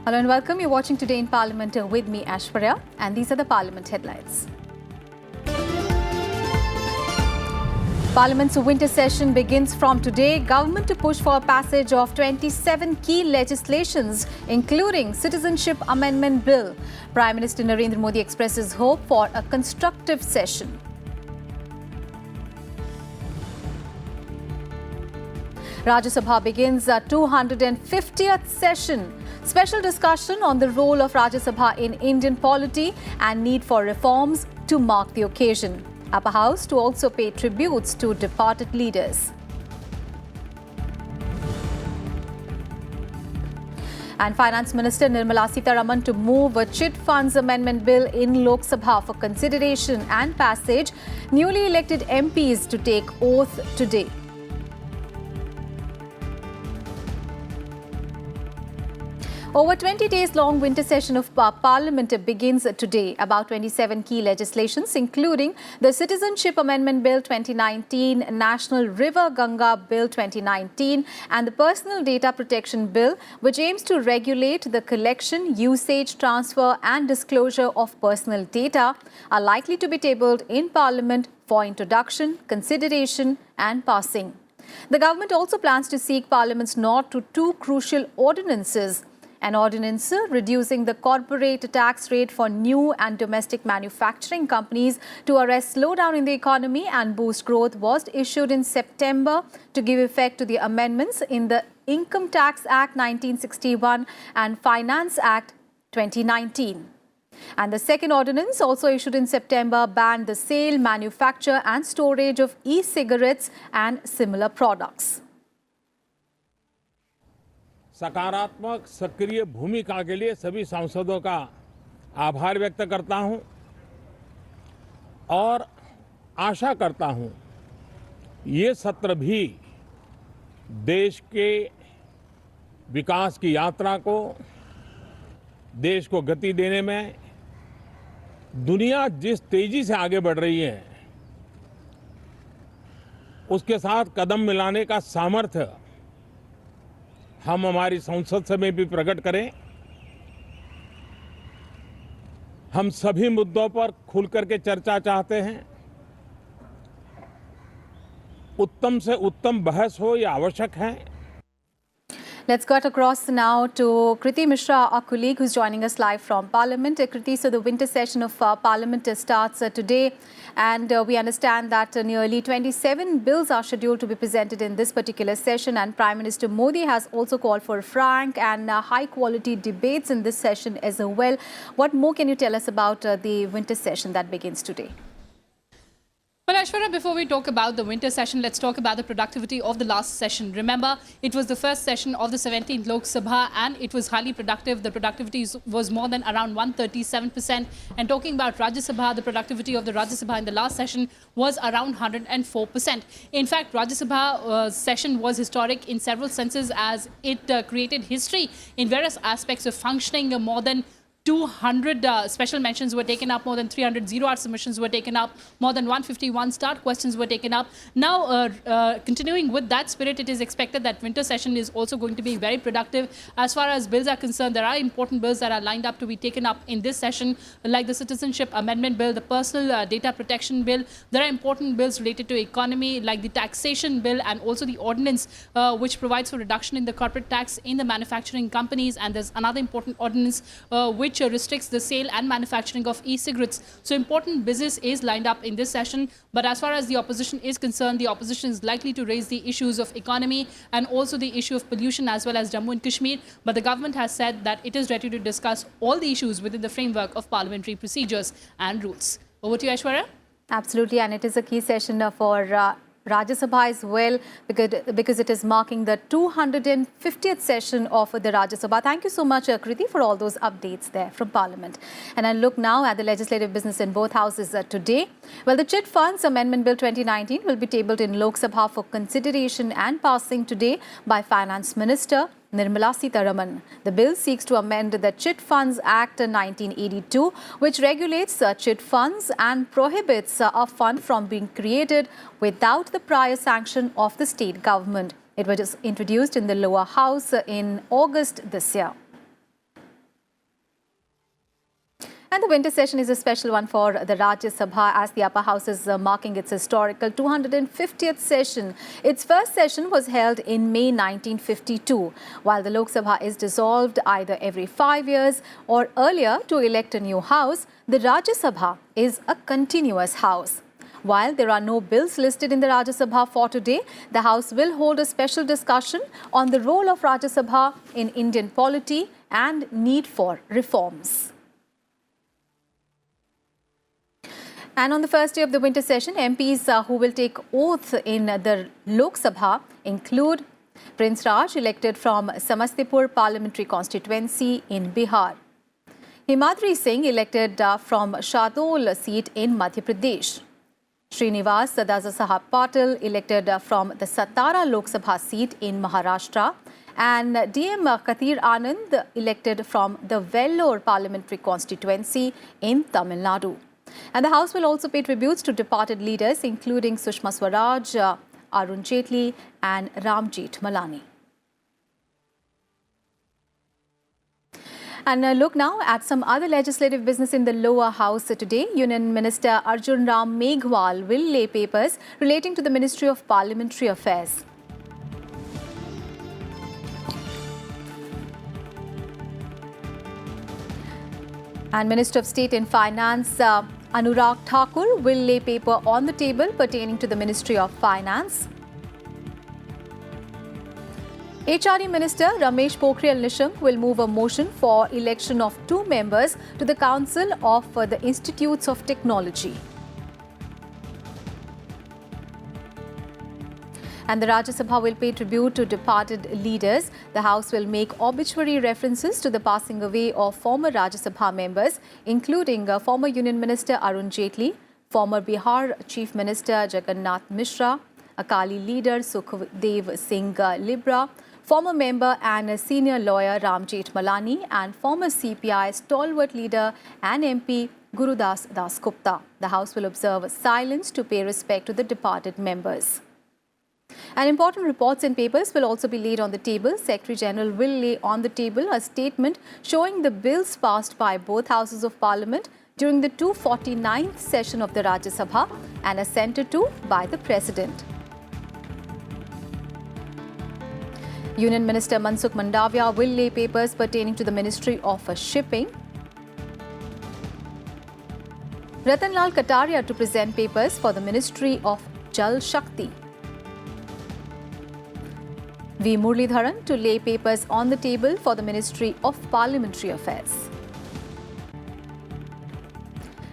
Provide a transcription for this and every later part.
Hello and welcome. You're watching Today in Parliament with me, Aishwarya, and these are the Parliament headlines. Parliament's winter session begins from today. Government to push for passage of 27 key legislations, including Citizenship Amendment Bill. Prime Minister Narendra Modi expresses hope for a constructive session. Rajya Sabha begins a 250th session. Special discussion on the role of Rajya Sabha in Indian polity and need for reforms to mark the occasion. Upper House to also pay tributes to departed leaders. And Finance Minister Nirmala Sitharaman to move a chit funds amendment bill in Lok Sabha for consideration and passage. Newly elected MPs to take oath today. Over 20 days long winter session of Parliament begins today. About 27 key legislations, including the Citizenship Amendment Bill 2019, National River Ganga Bill 2019 and the Personal Data Protection Bill, which aims to regulate the collection, usage, transfer and disclosure of personal data, are likely to be tabled in Parliament for introduction, consideration and passing. The government also plans to seek Parliament's nod to two crucial ordinances. An ordinance reducing the corporate tax rate for new and domestic manufacturing companies to arrest slowdown in the economy and boost growth was issued in September to give effect to the amendments in the Income Tax Act 1961 and Finance Act 2019. And the second ordinance, also issued in September, banned the sale, manufacture and storage of e-cigarettes and similar products. सकारात्मक सक्रिय भूमिका के लिए सभी सांसदों का आभार व्यक्त करता हूं और आशा करता हूं ये सत्र भी देश के विकास की यात्रा को, देश को गति देने में, दुनिया जिस तेजी से आगे बढ़ रही है उसके साथ कदम मिलाने का सामर्थ्य हम हमारी संसद में भी प्रकट करें। हम सभी मुद्दों पर खुलकर के चर्चा चाहते हैं। उत्तम से उत्तम बहस हो, यह आवश्यक है। Let's cut across now to Kriti Mishra, our colleague who's joining us live from Parliament. Kriti, so the winter session of Parliament starts today, and we understand that nearly 27 bills are scheduled to be presented in this particular session, and Prime Minister Modi has also called for frank and high-quality debates in this session as well. What more can you tell us about the winter session that begins today? Well, Aishwarya, before we talk about the winter session, let's talk about the productivity of the last session. Remember, it was the first session of the 17th Lok Sabha and it was highly productive. The productivity was more than around 137%. And talking about Rajya Sabha, the productivity of the Rajya Sabha in the last session was around 104%. In fact, Rajya Sabha session was historic in several senses as it created history in various aspects of functioning. More than 200 special mentions were taken up, more than 300 zero-hour submissions were taken up, more than 151 start questions were taken up. Now, continuing with that spirit, it is expected that winter session is also going to be very productive. As far as bills are concerned, there are important bills that are lined up to be taken up in this session, like the Citizenship Amendment Bill, the Personal Data Protection Bill. There are important bills related to economy, like the Taxation Bill and also the Ordinance, which provides for reduction in the corporate tax in the manufacturing companies. And there's another important ordinance which restricts the sale and manufacturing of e-cigarettes. So important business is lined up in this session. But as far as the opposition is concerned, the opposition is likely to raise the issues of economy and also the issue of pollution as well as Jammu and Kashmir. But the government has said that it is ready to discuss all the issues within the framework of parliamentary procedures and rules. Over to you, Aishwarya. Absolutely, and it is a key session for Rajya Sabha as well, because it is marking the 250th session of the Rajya Sabha. Thank you so much, Kriti, for all those updates there from Parliament. And I look now at the legislative business in both houses today. Well, the Chit Funds Amendment Bill 2019 will be tabled in Lok Sabha for consideration and passing today by Finance Minister Nirmala Sitharaman. The bill seeks to amend the Chit Funds Act 1982, which regulates chit funds and prohibits a fund from being created without the prior sanction of the state government. It was introduced in the lower house in August this year. And the winter session is a special one for the Rajya Sabha as the upper house is marking its historical 250th session. Its first session was held in May 1952, while the Lok Sabha is dissolved either every 5 years or earlier to elect a new house. The Rajya Sabha is a continuous house. While there are no bills listed in the Rajya Sabha for today, the House will hold a special discussion on the role of Rajya Sabha in Indian polity and need for reforms. And on the first day of the winter session, MPs who will take oath in the Lok Sabha include Prince Raj, elected from Samastipur parliamentary constituency in Bihar; Himadri Singh, elected from Shadol seat in Madhya Pradesh; Srinivas Sadaza Sahab Patil, elected from the Satara Lok Sabha seat in Maharashtra; and DM Kathir Anand, elected from the Vellore parliamentary constituency in Tamil Nadu. And the House will also pay tributes to departed leaders including Sushma Swaraj, Arun Jaitley and Ramjeet Malani. And look now at some other legislative business in the lower house today. Union Minister Arjun Ram Meghwal will lay papers relating to the Ministry of Parliamentary Affairs. And Minister of State and Finance Anurag Thakur will lay paper on the table pertaining to the Ministry of Finance. HRD Minister Ramesh Pokhriyal Nishank will move a motion for election of 2 members to the Council of the Institutes of Technology. And the Rajya Sabha will pay tribute to departed leaders. The House will make obituary references to the passing away of former Rajya Sabha members, including former Union Minister Arun Jaitley, former Bihar Chief Minister Jagannath Mishra, Akali leader Sukhdev Singh Libra, former member and senior lawyer Ramjeet Malani, and former CPI stalwart leader and MP Gurudas Das Gupta. The House will observe silence to pay respect to the departed members. And important reports and papers will also be laid on the table. Secretary General will lay on the table a statement showing the bills passed by both houses of Parliament during the 249th session of the Rajya Sabha and assented to by the President. Union Minister Mansukh Mandavia will lay papers pertaining to the Ministry of Shipping. Ratan Lal Kataria to present papers for the Ministry of Jal Shakti. V. Muralidharan to lay papers on the table for the Ministry of Parliamentary Affairs.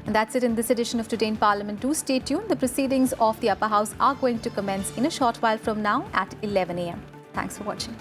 And that's it in this edition of Today in Parliament. Do stay tuned. The proceedings of the Upper House are going to commence in a short while from now at 11 a.m. Thanks for watching.